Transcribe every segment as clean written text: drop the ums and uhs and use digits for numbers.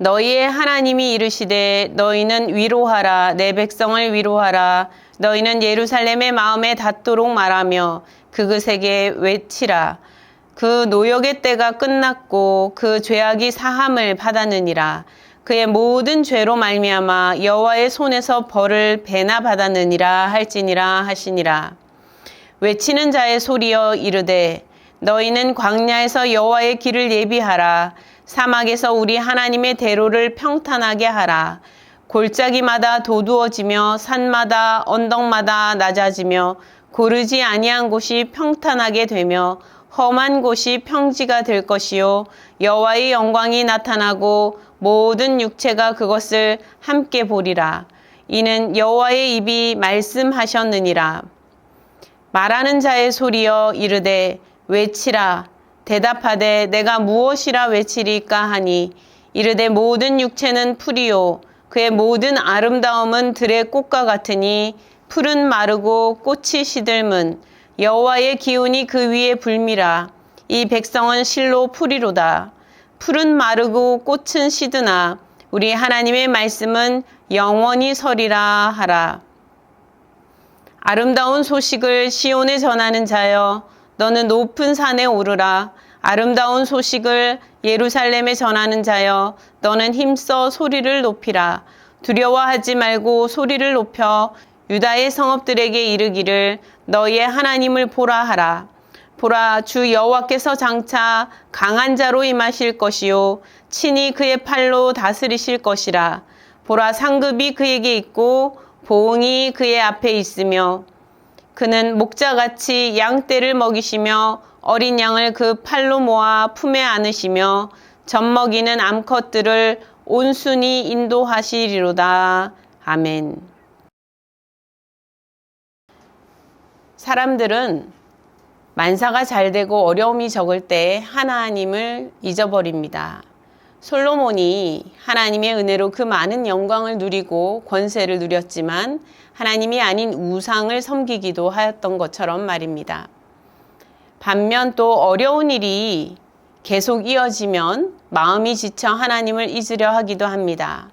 너희의 하나님이 이르시되 너희는 위로하라 내 백성을 위로하라 너희는 예루살렘의 마음에 닿도록 말하며 그것에게 외치라 그 노역의 때가 끝났고 그 죄악이 사함을 받았느니라 그의 모든 죄로 말미암아 여호와의 손에서 벌을 배나 받았느니라 할지니라 하시니라. 외치는 자의 소리여 이르되 너희는 광야에서 여호와의 길을 예비하라 사막에서 우리 하나님의 대로를 평탄하게 하라. 골짜기마다 도두어지며 산마다 언덕마다 낮아지며 고르지 아니한 곳이 평탄하게 되며 험한 곳이 평지가 될 것이요 여호와의 영광이 나타나고 모든 육체가 그것을 함께 보리라. 이는 여호와의 입이 말씀하셨느니라. 말하는 자의 소리여 이르되 외치라. 대답하되 내가 무엇이라 외치리까 하니 이르되 모든 육체는 풀이요 그의 모든 아름다움은 들의 꽃과 같으니 풀은 마르고 꽃이 시들문 여호와의 기운이 그 위에 불미라. 이 백성은 실로 풀이로다. 풀은 마르고 꽃은 시드나 우리 하나님의 말씀은 영원히 서리라 하라. 아름다운 소식을 시온에 전하는 자여 너는 높은 산에 오르라. 아름다운 소식을 예루살렘에 전하는 자여 너는 힘써 소리를 높이라. 두려워하지 말고 소리를 높여 유다의 성읍들에게 이르기를 너희의 하나님을 보라 하라. 보라 주 여호와께서 장차 강한 자로 임하실 것이요 친히 그의 팔로 다스리실 것이라. 보라 상급이 그에게 있고 보응이 그의 앞에 있으며 그는 목자같이 양떼를 먹이시며 어린 양을 그 팔로 모아 품에 안으시며 젖먹이는 암컷들을 온순히 인도하시리로다. 아멘. 사람들은 만사가 잘 되고 어려움이 적을 때 하나님을 잊어버립니다. 솔로몬이 하나님의 은혜로 그 많은 영광을 누리고 권세를 누렸지만 하나님이 아닌 우상을 섬기기도 하였던 것처럼 말입니다. 반면 또 어려운 일이 계속 이어지면 마음이 지쳐 하나님을 잊으려 하기도 합니다.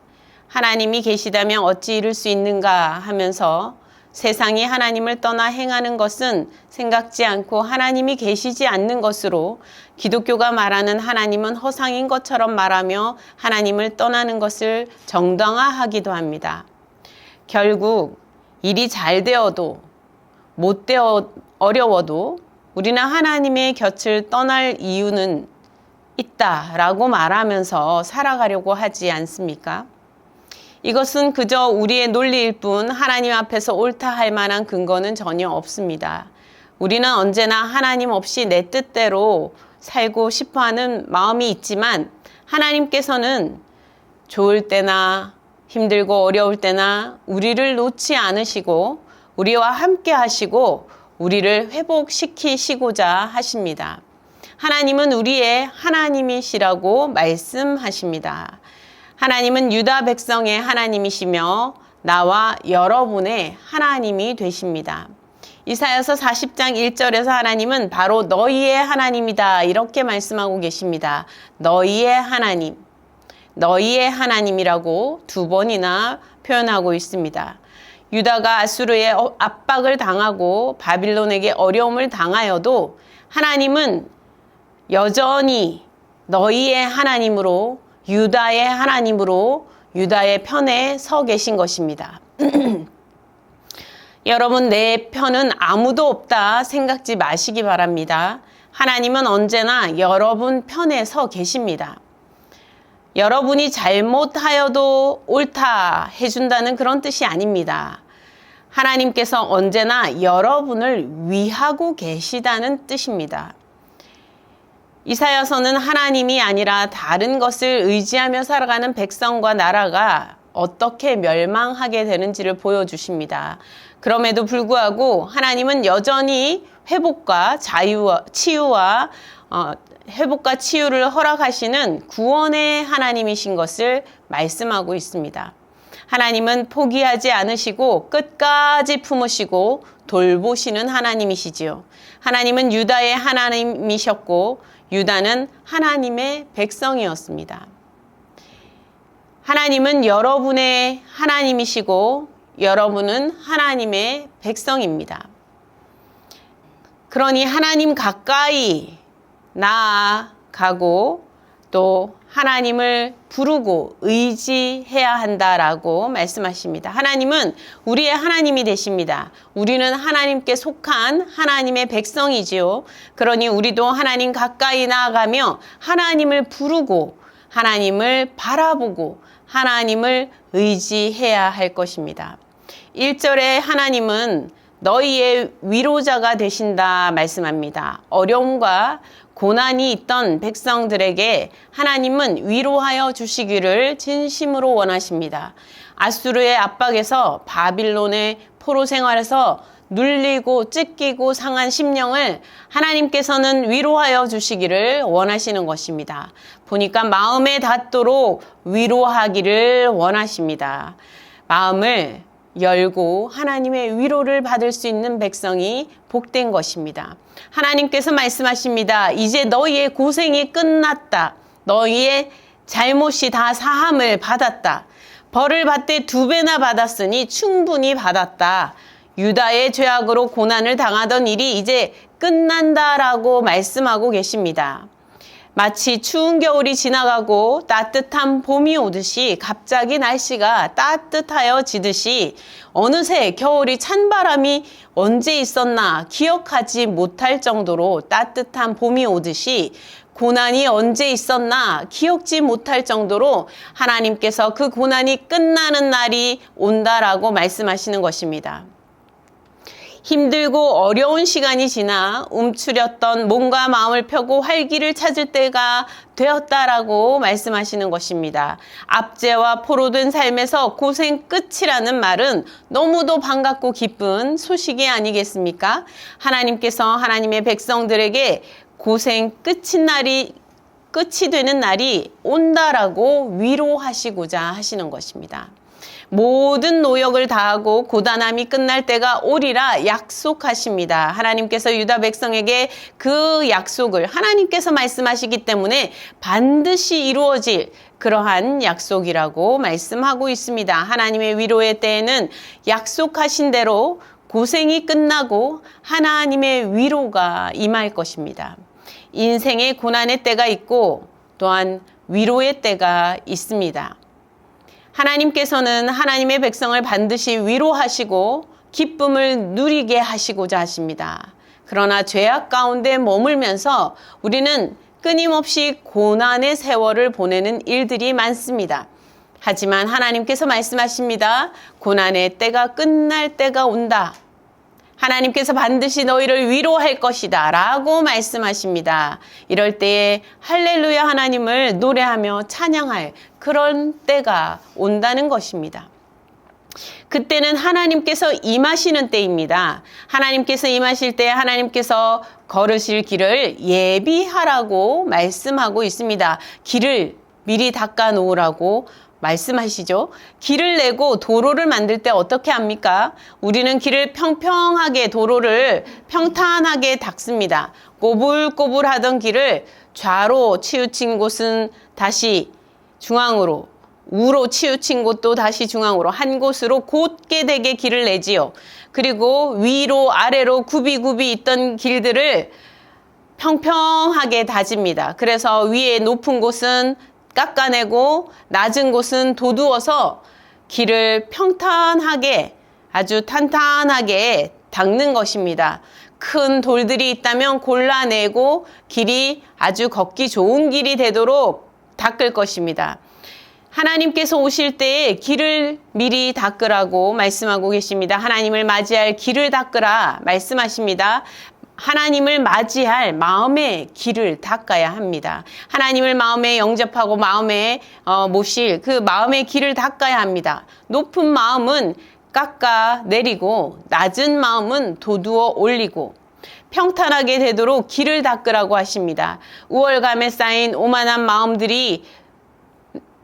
하나님이 계시다면 어찌 이룰 수 있는가 하면서 세상이 하나님을 떠나 행하는 것은 생각지 않고 하나님이 계시지 않는 것으로 기독교가 말하는 하나님은 허상인 것처럼 말하며 하나님을 떠나는 것을 정당화하기도 합니다. 결국 일이 잘 되어도 못 되어 어려워도 우리는 하나님의 곁을 떠날 이유는 있다라고 말하면서 살아가려고 하지 않습니까? 이것은 그저 우리의 논리일 뿐 하나님 앞에서 옳다 할 만한 근거는 전혀 없습니다. 우리는 언제나 하나님 없이 내 뜻대로 살고 싶어하는 마음이 있지만 하나님께서는 좋을 때나 힘들고 어려울 때나 우리를 놓지 않으시고 우리와 함께 하시고 우리를 회복시키시고자 하십니다. 하나님은 우리의 하나님이시라고 말씀하십니다. 하나님은 유다 백성의 하나님이시며 나와 여러분의 하나님이 되십니다. 이사야서 40장 1절에서 하나님은 바로 너희의 하나님이다 이렇게 말씀하고 계십니다. 너희의 하나님, 너희의 하나님이라고 2번이나 표현하고 있습니다. 유다가 아수르의 압박을 당하고 바빌론에게 어려움을 당하여도 하나님은 여전히 너희의 하나님으로 유다의 하나님으로 유다의 편에 서 계신 것입니다. 여러분 내 편은 아무도 없다 생각지 마시기 바랍니다. 하나님은 언제나 여러분 편에 서 계십니다. 여러분이 잘못하여도 옳다 해준다는 그런 뜻이 아닙니다. 하나님께서 언제나 여러분을 위하고 계시다는 뜻입니다. 이사야서는 하나님이 아니라 다른 것을 의지하며 살아가는 백성과 나라가 어떻게 멸망하게 되는지를 보여주십니다. 그럼에도 불구하고 하나님은 여전히 회복과 치유와 회복과 치유를 허락하시는 구원의 하나님이신 것을 말씀하고 있습니다. 하나님은 포기하지 않으시고 끝까지 품으시고 돌보시는 하나님이시지요. 하나님은 유다의 하나님이셨고 유다는 하나님의 백성이었습니다. 하나님은 여러분의 하나님이시고 여러분은 하나님의 백성입니다. 그러니 하나님 가까이 나아가고 또 하나님을 부르고 의지해야 한다라고 말씀하십니다. 하나님은 우리의 하나님이 되십니다. 우리는 하나님께 속한 하나님의 백성이지요. 그러니 우리도 하나님 가까이 나아가며 하나님을 부르고 하나님을 바라보고 하나님을 의지해야 할 것입니다. 1절에 하나님은 너희의 위로자가 되신다 말씀합니다. 어려움과 고난이 있던 백성들에게 하나님은 위로하여 주시기를 진심으로 원하십니다. 아수르의 압박에서 바빌론의 포로 생활에서 눌리고 찢기고 상한 심령을 하나님께서는 위로하여 주시기를 원하시는 것입니다. 보니까 마음에 닿도록 위로하기를 원하십니다. 마음을 열고 하나님의 위로를 받을 수 있는 백성이 복된 것입니다. 하나님께서 말씀하십니다. 이제 너희의 고생이 끝났다. 너희의 잘못이 다 사함을 받았다. 벌을 받되 2배나 받았으니 충분히 받았다. 유다의 죄악으로 고난을 당하던 일이 이제 끝난다라고 말씀하고 계십니다. 마치 추운 겨울이 지나가고 따뜻한 봄이 오듯이 갑자기 날씨가 따뜻하여지듯이 어느새 겨울이 찬바람이 언제 있었나 기억하지 못할 정도로 따뜻한 봄이 오듯이 고난이 언제 있었나 기억지 못할 정도로 하나님께서 그 고난이 끝나는 날이 온다라고 말씀하시는 것입니다. 힘들고 어려운 시간이 지나 움츠렸던 몸과 마음을 펴고 활기를 찾을 때가 되었다라고 말씀하시는 것입니다. 압제와 포로된 삶에서 고생 끝이라는 말은 너무도 반갑고 기쁜 소식이 아니겠습니까? 하나님께서 하나님의 백성들에게 고생 끝이 되는 날이 온다라고 위로하시고자 하시는 것입니다. 모든 노력을 다하고 고단함이 끝날 때가 오리라 약속하십니다. 하나님께서 유다 백성에게 그 약속을 하나님께서 말씀하시기 때문에 반드시 이루어질 그러한 약속이라고 말씀하고 있습니다. 하나님의 위로의 때에는 약속하신 대로 고생이 끝나고 하나님의 위로가 임할 것입니다. 인생의 고난의 때가 있고 또한 위로의 때가 있습니다. 하나님께서는 하나님의 백성을 반드시 위로하시고 기쁨을 누리게 하시고자 하십니다. 그러나 죄악 가운데 머물면서 우리는 끊임없이 고난의 세월을 보내는 일들이 많습니다. 하지만 하나님께서 말씀하십니다. 고난의 때가 끝날 때가 온다. 하나님께서 반드시 너희를 위로할 것이다 라고 말씀하십니다. 이럴 때에 할렐루야 하나님을 노래하며 찬양할 그런 때가 온다는 것입니다. 그때는 하나님께서 임하시는 때입니다. 하나님께서 임하실 때 하나님께서 걸으실 길을 예비하라고 말씀하고 있습니다. 길을 미리 닦아 놓으라고 말씀하시죠. 길을 내고 도로를 만들 때 어떻게 합니까? 우리는 길을 평평하게 도로를 평탄하게 닦습니다. 꼬불꼬불하던 길을 좌로 치우친 곳은 다시 중앙으로, 우로 치우친 곳도 다시 중앙으로 한 곳으로 곧게 되게 길을 내지요. 그리고 위로 아래로 굽이굽이 있던 길들을 평평하게 다집니다. 그래서 위에 높은 곳은 깎아내고 낮은 곳은 도두어서 길을 평탄하게 아주 탄탄하게 닦는 것입니다. 큰 돌들이 있다면 골라내고 길이 아주 걷기 좋은 길이 되도록 닦을 것입니다. 하나님께서 오실 때에 길을 미리 닦으라고 말씀하고 계십니다. 하나님을 맞이할 길을 닦으라 말씀하십니다. 하나님을 맞이할 마음의 길을 닦아야 합니다. 하나님을 마음에 영접하고 마음에 모실 그 마음의 길을 닦아야 합니다. 높은 마음은 깎아 내리고 낮은 마음은 도두어 올리고 평탄하게 되도록 길을 닦으라고 하십니다. 우월감에 쌓인 오만한 마음들이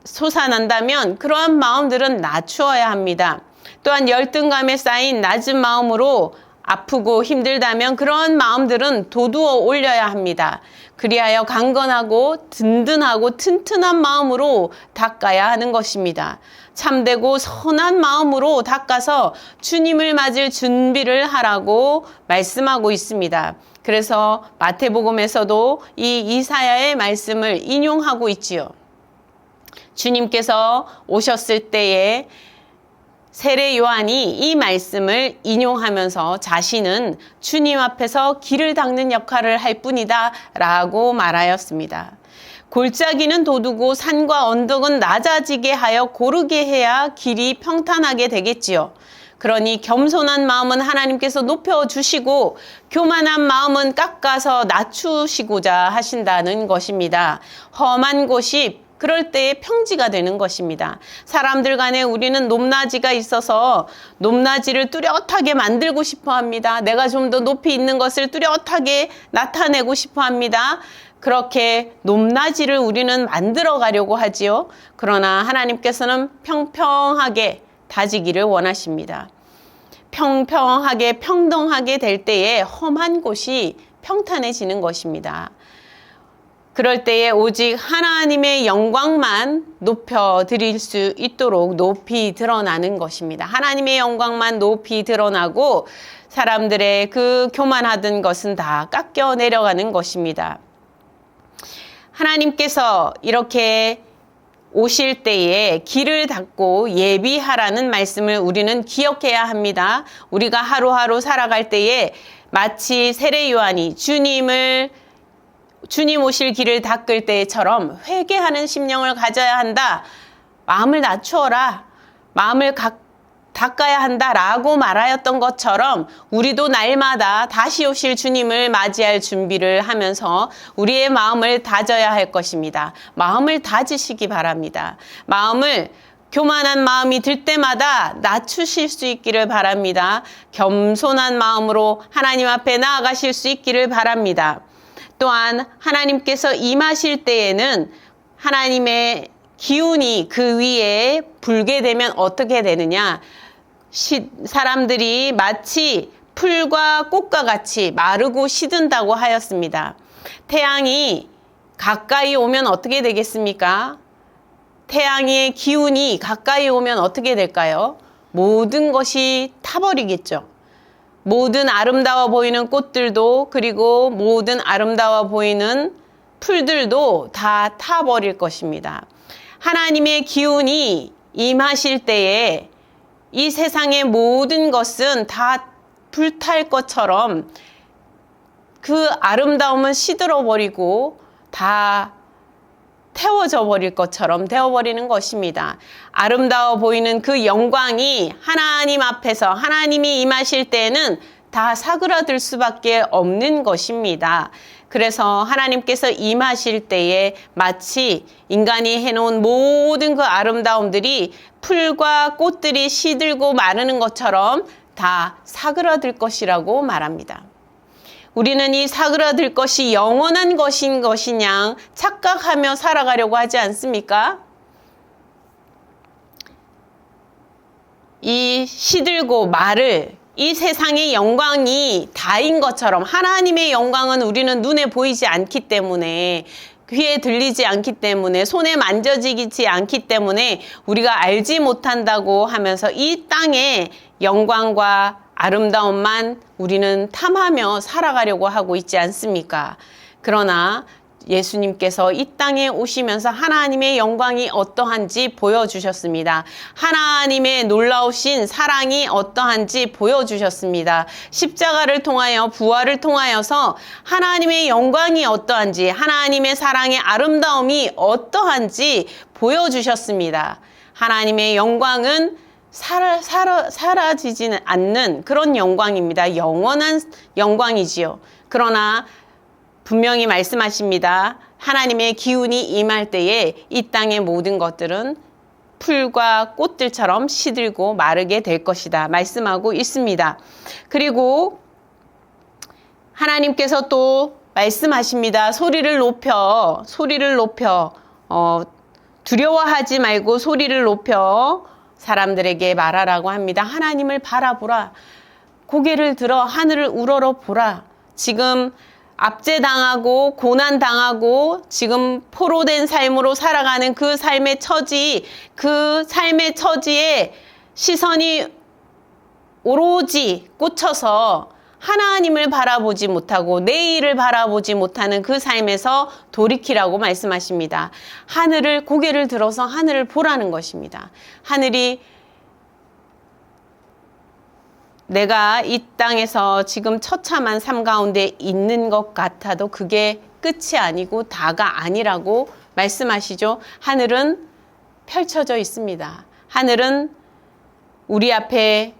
솟아난다면 그러한 마음들은 낮추어야 합니다. 또한 열등감에 쌓인 낮은 마음으로 아프고 힘들다면 그런 마음들은 도두어 올려야 합니다. 그리하여 강건하고 든든하고 튼튼한 마음으로 닦아야 하는 것입니다. 참되고 선한 마음으로 닦아서 주님을 맞을 준비를 하라고 말씀하고 있습니다. 그래서 마태복음에서도 이 이사야의 말씀을 인용하고 있지요. 주님께서 오셨을 때에 세례 요한이 이 말씀을 인용하면서 자신은 주님 앞에서 길을 닦는 역할을 할 뿐이다 라고 말하였습니다. 골짜기는 돋우고 산과 언덕은 낮아지게 하여 고르게 해야 길이 평탄하게 되겠지요. 그러니 겸손한 마음은 하나님께서 높여주시고 교만한 마음은 깎아서 낮추시고자 하신다는 것입니다. 험한 곳이 그럴 때에 평지가 되는 것입니다. 사람들 간에 우리는 높낮이가 있어서 높낮이를 뚜렷하게 만들고 싶어 합니다. 내가 좀 더 높이 있는 것을 뚜렷하게 나타내고 싶어 합니다. 그렇게 높낮이를 우리는 만들어 가려고 하지요. 그러나 하나님께서는 평평하게 다지기를 원하십니다. 평평하게 평등하게 될 때에 험한 곳이 평탄해지는 것입니다. 그럴 때에 오직 하나님의 영광만 높여드릴 수 있도록 높이 드러나는 것입니다. 하나님의 영광만 높이 드러나고 사람들의 그 교만하던 것은 다 깎여 내려가는 것입니다. 하나님께서 이렇게 오실 때에 길을 닦고 예비하라는 말씀을 우리는 기억해야 합니다. 우리가 하루하루 살아갈 때에 마치 세례 요한이 주님 오실 길을 닦을 때처럼 회개하는 심령을 가져야 한다. 마음을 낮추어라. 마음을 닦아야 한다라고 말하였던 것처럼 우리도 날마다 다시 오실 주님을 맞이할 준비를 하면서 우리의 마음을 다져야 할 것입니다. 마음을 다지시기 바랍니다. 교만한 마음이 들 때마다 낮추실 수 있기를 바랍니다. 겸손한 마음으로 하나님 앞에 나아가실 수 있기를 바랍니다. 또한 하나님께서 임하실 때에는 하나님의 기운이 그 위에 불게 되면 어떻게 되느냐? 사람들이 마치 풀과 꽃과 같이 마르고 시든다고 하였습니다. 태양이 가까이 오면 어떻게 되겠습니까? 태양의 기운이 가까이 오면 어떻게 될까요? 모든 것이 타버리겠죠. 모든 아름다워 보이는 꽃들도 그리고 모든 아름다워 보이는 풀들도 다 타버릴 것입니다. 하나님의 기운이 임하실 때에 이 세상의 모든 것은 다 불탈 것처럼 그 아름다움은 시들어버리고 다 태워져 버릴 것처럼 되어버리는 것입니다. 아름다워 보이는 그 영광이 하나님 앞에서 하나님이 임하실 때에는 다 사그라들 수밖에 없는 것입니다. 그래서 하나님께서 임하실 때에 마치 인간이 해놓은 모든 그 아름다움들이 풀과 꽃들이 시들고 마르는 것처럼 다 사그라들 것이라고 말합니다. 우리는 이 사그라들 것이 영원한 것인 것이냐 착각하며 살아가려고 하지 않습니까? 이 시들고 마를 이 세상의 영광이 다인 것처럼 하나님의 영광은 우리는 눈에 보이지 않기 때문에 귀에 들리지 않기 때문에 손에 만져지지 않기 때문에 우리가 알지 못한다고 하면서 이 땅의 영광과 아름다움만 우리는 탐하며 살아가려고 하고 있지 않습니까? 그러나 예수님께서 이 땅에 오시면서 하나님의 영광이 어떠한지 보여주셨습니다. 하나님의 놀라우신 사랑이 어떠한지 보여주셨습니다. 십자가를 통하여 부활을 통하여서 하나님의 영광이 어떠한지 하나님의 사랑의 아름다움이 어떠한지 보여주셨습니다. 하나님의 영광은 사라지지는 않는 그런 영광입니다. 영원한 영광이지요. 그러나 분명히 말씀하십니다. 하나님의 기운이 임할 때에 이 땅의 모든 것들은 풀과 꽃들처럼 시들고 마르게 될 것이다. 말씀하고 있습니다. 그리고 하나님께서 또 말씀하십니다. 소리를 높여 두려워하지 말고 소리를 높여 사람들에게 말하라고 합니다. 하나님을 바라보라. 고개를 들어 하늘을 우러러 보라. 지금 압제당하고 고난당하고 지금 포로된 삶으로 살아가는 그 삶의 처지, 그 삶의 처지에 시선이 오로지 꽂혀서 하나님을 바라보지 못하고 내일을 바라보지 못하는 그 삶에서 돌이키라고 말씀하십니다. 하늘을, 고개를 들어서 하늘을 보라는 것입니다. 하늘이 내가 이 땅에서 지금 처참한 삶 가운데 있는 것 같아도 그게 끝이 아니고 다가 아니라고 말씀하시죠. 하늘은 펼쳐져 있습니다. 하늘은 우리 앞에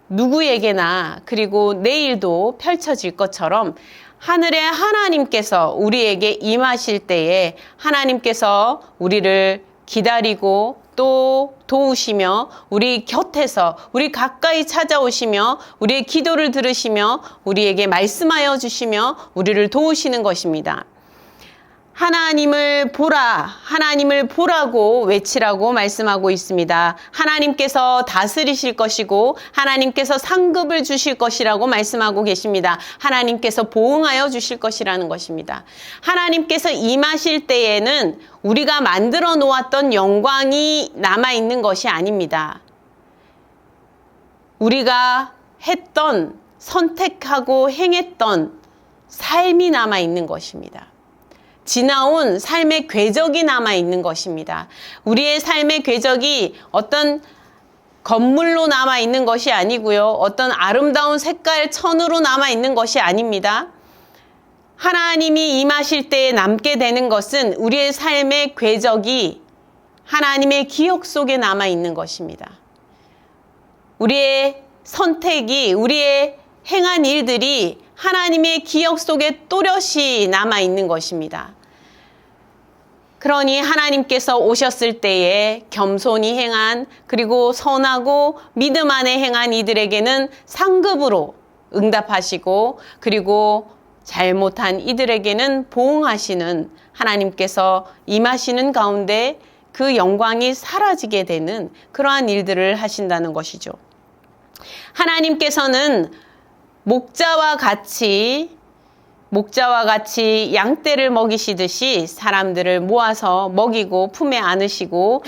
누구에게나 그리고 내일도 펼쳐질 것처럼 하늘의 하나님께서 우리에게 임하실 때에 하나님께서 우리를 기다리고 또 도우시며 우리 곁에서 우리 가까이 찾아오시며 우리의 기도를 들으시며 우리에게 말씀하여 주시며 우리를 도우시는 것입니다. 하나님을 보라, 하나님을 보라고 외치라고 말씀하고 있습니다. 하나님께서 다스리실 것이고 하나님께서 상급을 주실 것이라고 말씀하고 계십니다. 하나님께서 보응하여 주실 것이라는 것입니다. 하나님께서 임하실 때에는 우리가 만들어 놓았던 영광이 남아있는 것이 아닙니다. 우리가 했던, 선택하고 행했던 삶이 남아있는 것입니다. 지나온 삶의 궤적이 남아있는 것입니다. 우리의 삶의 궤적이 어떤 건물로 남아있는 것이 아니고요. 어떤 아름다운 색깔 천으로 남아있는 것이 아닙니다. 하나님이 임하실 때에 남게 되는 것은 우리의 삶의 궤적이 하나님의 기억 속에 남아있는 것입니다. 우리의 선택이, 우리의 행한 일들이 하나님의 기억 속에 또렷이 남아있는 것입니다. 그러니 하나님께서 오셨을 때에 겸손히 행한 그리고 선하고 믿음 안에 행한 이들에게는 상급으로 응답하시고 그리고 잘못한 이들에게는 보응하시는 하나님께서 임하시는 가운데 그 영광이 사라지게 되는 그러한 일들을 하신다는 것이죠. 하나님께서는 목자와 같이 양떼를 먹이시듯이 사람들을 모아서 먹이고 품에 안으시고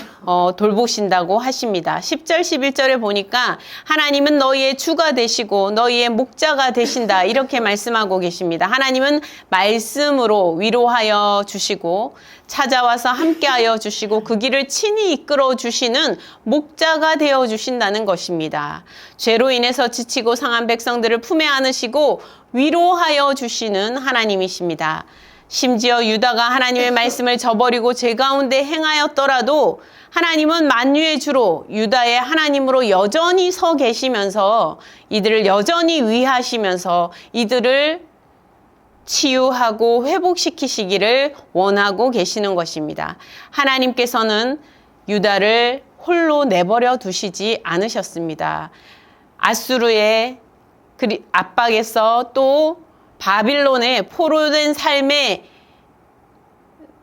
돌보신다고 하십니다. 10절 11절에 보니까 하나님은 너희의 주가 되시고 너희의 목자가 되신다 이렇게 말씀하고 계십니다. 하나님은 말씀으로 위로하여 주시고 찾아와서 함께하여 주시고 그 길을 친히 이끌어 주시는 목자가 되어 주신다는 것입니다. 죄로 인해서 지치고 상한 백성들을 품에 안으시고 위로하여 주시는 하나님이십니다. 심지어 유다가 하나님의 말씀을 저버리고 죄 가운데 행하였더라도 하나님은 만유의 주로 유다의 하나님으로 여전히 서 계시면서 이들을 여전히 위하시면서 이들을 치유하고 회복시키시기를 원하고 계시는 것입니다. 하나님께서는 유다를 홀로 내버려 두시지 않으셨습니다. 아수르의 압박에서 또 바빌론의 포로된 삶에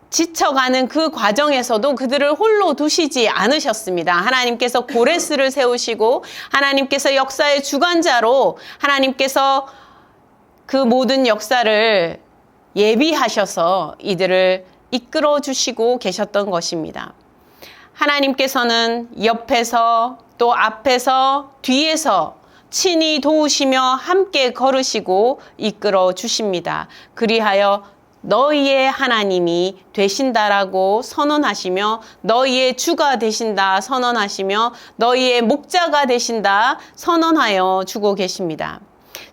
지쳐가는 그 과정에서도 그들을 홀로 두시지 않으셨습니다. 하나님께서 고레스를 세우시고 하나님께서 역사의 주관자로 하나님께서 그 모든 역사를 예비하셔서 이들을 이끌어 주시고 계셨던 것입니다. 하나님께서는 옆에서 또 앞에서 뒤에서 친히 도우시며 함께 걸으시고 이끌어 주십니다. 그리하여 너희의 하나님이 되신다라고 선언하시며 너희의 주가 되신다 선언하시며 너희의 목자가 되신다 선언하여 주고 계십니다.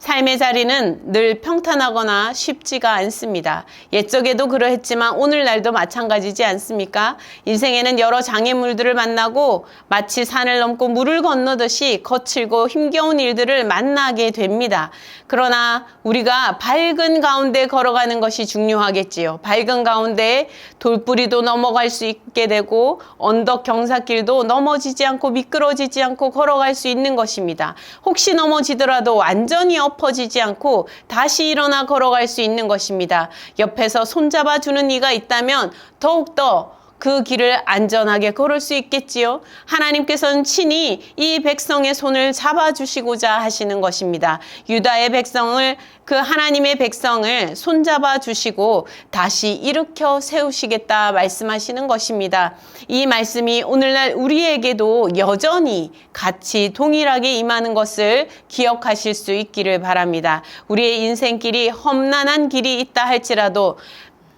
삶의 자리는 늘 평탄하거나 쉽지가 않습니다. 옛적에도 그러했지만 오늘날도 마찬가지지 않습니까? 인생에는 여러 장애물들을 만나고 마치 산을 넘고 물을 건너듯이 거칠고 힘겨운 일들을 만나게 됩니다. 그러나 우리가 밝은 가운데 걸어가는 것이 중요하겠지요. 밝은 가운데 돌뿌리도 넘어갈 수 있게 되고 언덕 경사길도 넘어지지 않고 미끄러지지 않고 걸어갈 수 있는 것입니다. 혹시 넘어지더라도 완전히 엎어지지 않고 다시 일어나 걸어갈 수 있는 것입니다. 옆에서 손잡아주는 이가 있다면 더욱더 그 길을 안전하게 걸을 수 있겠지요. 하나님께서는 친히 이 백성의 손을 잡아주시고자 하시는 것입니다. 유다의 백성을, 그 하나님의 백성을 손잡아 주시고 다시 일으켜 세우시겠다 말씀하시는 것입니다. 이 말씀이 오늘날 우리에게도 여전히 같이 동일하게 임하는 것을 기억하실 수 있기를 바랍니다. 우리의 인생길이 험난한 길이 있다 할지라도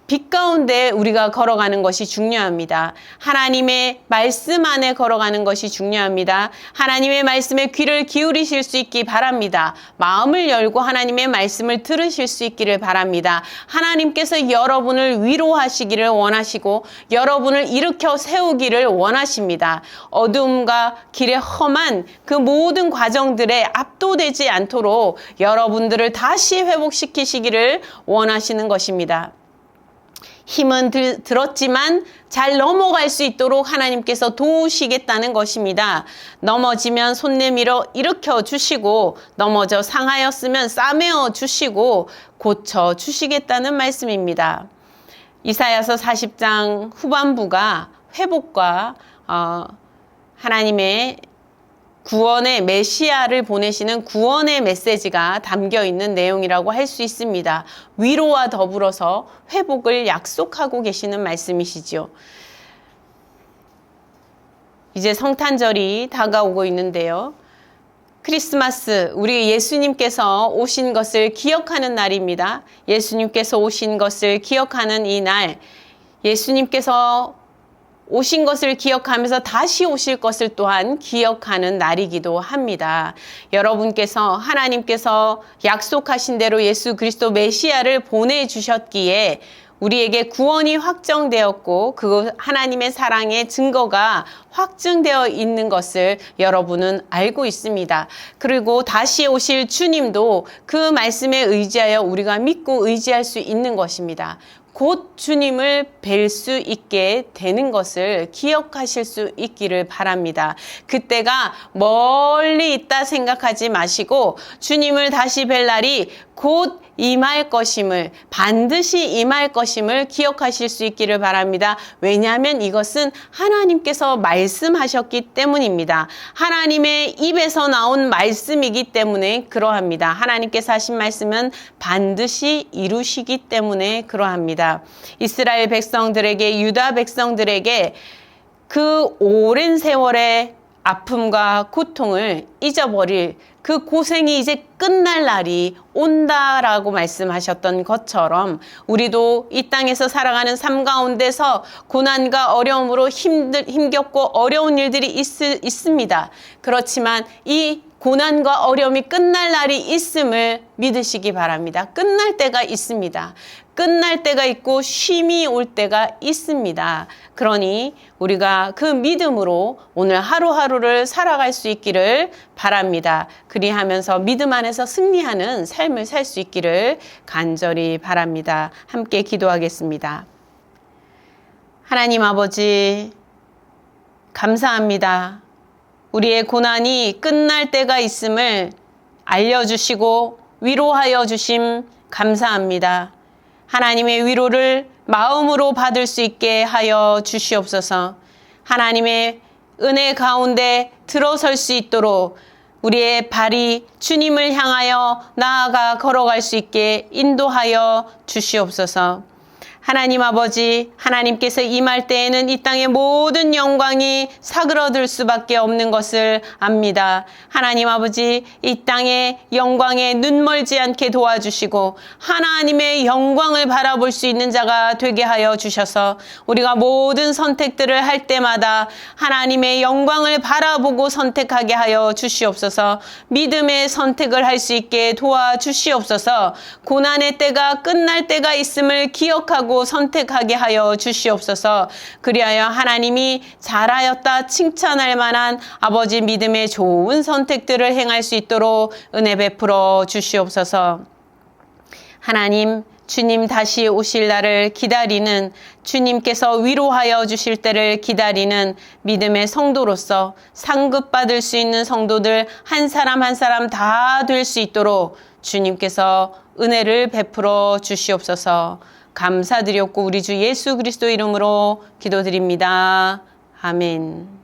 빛 가운데 우리가 걸어가는 것이 중요합니다. 하나님의 말씀 안에 걸어가는 것이 중요합니다. 하나님의 말씀에 귀를 기울이실 수 있기 바랍니다. 마음을 열고 하나님의 말씀을 들으실 수 있기를 바랍니다. 하나님께서 여러분을 위로하시기를 원하시고 여러분을 일으켜 세우기를 원하십니다. 어둠과 길의 험한 그 모든 과정들에 압도되지 않도록 여러분들을 다시 회복시키시기를 원하시는 것입니다. 힘은 들었지만 잘 넘어갈 수 있도록 하나님께서 도우시겠다는 것입니다. 넘어지면 손 내밀어 일으켜 주시고 넘어져 상하였으면 싸매어 주시고 고쳐 주시겠다는 말씀입니다. 이사야서 40장 후반부가 회복과 하나님의 구원의 메시아를 보내시는 구원의 메시지가 담겨 있는 내용이라고 할 수 있습니다. 위로와 더불어서 회복을 약속하고 계시는 말씀이시죠. 이제 성탄절이 다가오고 있는데요. 크리스마스, 우리 예수님께서 오신 것을 기억하는 날입니다. 예수님께서 오신 것을 기억하는 이 날, 예수님께서 오신 것을 기억하면서 다시 오실 것을 또한 기억하는 날이기도 합니다. 여러분께서 하나님께서 약속하신 대로 예수 그리스도 메시아를 보내주셨기에 우리에게 구원이 확정되었고 그 하나님의 사랑의 증거가 확증되어 있는 것을 여러분은 알고 있습니다. 그리고 다시 오실 주님도 그 말씀에 의지하여 우리가 믿고 의지할 수 있는 것입니다. 곧 주님을 뵐 수 있게 되는 것을 기억하실 수 있기를 바랍니다. 그때가 멀리 있다 생각하지 마시고 주님을 다시 뵐 날이 곧 임할 것임을, 반드시 임할 것임을 기억하실 수 있기를 바랍니다. 왜냐하면 이것은 하나님께서 말씀하셨기 때문입니다. 하나님의 입에서 나온 말씀이기 때문에 그러합니다. 하나님께서 하신 말씀은 반드시 이루시기 때문에 그러합니다. 이스라엘 백성들에게, 유다 백성들에게 그 오랜 세월의 아픔과 고통을 잊어버릴 그 고생이 이제 끝날 날이 온다라고 말씀하셨던 것처럼 우리도 이 땅에서 살아가는 삶 가운데서 고난과 어려움으로 힘겹고 어려운 일들이 있습니다. 그렇지만 이 고난과 어려움이 끝날 날이 있음을 믿으시기 바랍니다. 끝날 때가 있습니다. 끝날 때가 있고 쉼이 올 때가 있습니다. 그러니 우리가 그 믿음으로 오늘 하루하루를 살아갈 수 있기를 바랍니다. 그리하면서 믿음 안에서 승리하는 삶을 살 수 있기를 간절히 바랍니다. 함께 기도하겠습니다. 하나님 아버지, 감사합니다. 우리의 고난이 끝날 때가 있음을 알려주시고 위로하여 주심 감사합니다. 하나님의 위로를 마음으로 받을 수 있게 하여 주시옵소서. 하나님의 은혜 가운데 들어설 수 있도록 우리의 발이 주님을 향하여 나아가 걸어갈 수 있게 인도하여 주시옵소서. 하나님 아버지, 하나님께서 임할 때에는 이 땅의 모든 영광이 사그러들 수밖에 없는 것을 압니다. 하나님 아버지, 이 땅의 영광에 눈멀지 않게 도와주시고 하나님의 영광을 바라볼 수 있는 자가 되게 하여 주셔서 우리가 모든 선택들을 할 때마다 하나님의 영광을 바라보고 선택하게 하여 주시옵소서. 믿음의 선택을 할 수 있게 도와주시옵소서. 고난의 때가 끝날 때가 있음을 기억하고 선택하게 하여 주시옵소서. 그리하여 하나님이 잘하였다 칭찬할 만한 아버지 믿음의 좋은 선택들을 행할 수 있도록 은혜 베풀어 주시옵소서. 하나님, 주님 다시 오실 날을 기다리는, 주님께서 위로하여 주실 때를 기다리는 믿음의 성도로서 상급받을 수 있는 성도들 한 사람 한 사람 다 될 수 있도록 주님께서 은혜를 베풀어 주시옵소서. 감사드렸고 우리 주 예수 그리스도 이름으로 기도드립니다. 아멘.